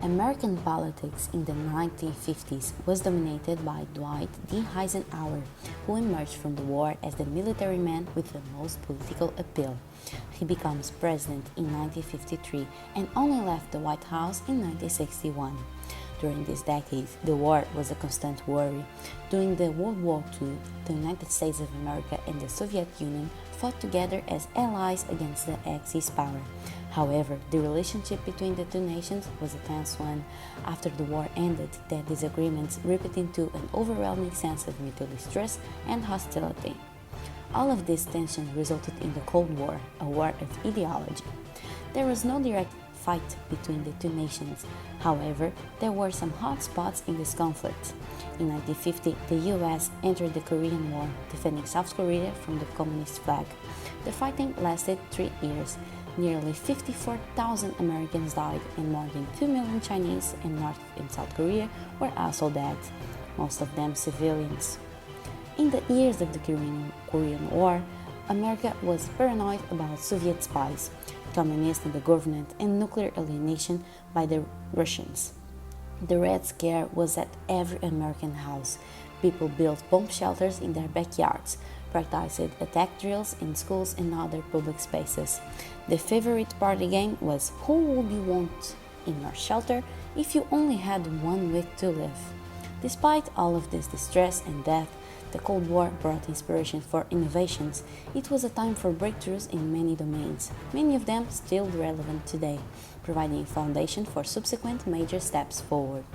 American politics in the 1950s was dominated by Dwight D. Eisenhower, who emerged from the war as the military man with the most political appeal. He becomes president in 1953 and only left the White House in 1961. During this decade, the war was a constant worry. During the World War II, the United States of America and the Soviet Union fought together as allies against the Axis power. However, the relationship between the two nations was a tense one. After the war ended, their disagreements ripped into an overwhelming sense of mutual distrust and hostility. All of this tension resulted in the Cold War, a war of ideology. There was no direct fight between the two nations. However, there were some hot spots in this conflict. In 1950, the US entered the Korean War, defending South Korea from the communist flag. The fighting lasted 3 years. Nearly 54,000 Americans died, and more than 2 million Chinese in North and South Korea were also dead, most of them civilians. In the years of the Korean War, America was paranoid about Soviet spies, communists in the government, and nuclear alienation by the Russians. The Red Scare was at every American house. People built bomb shelters in their backyards, practiced attack drills in schools and other public spaces. The favorite party game was who would you want in your shelter if you only had 1 week to live. Despite all of this distress and death, the Cold War brought inspiration for innovations. It was a time for breakthroughs in many domains, many of them still relevant today, providing a foundation for subsequent major steps forward.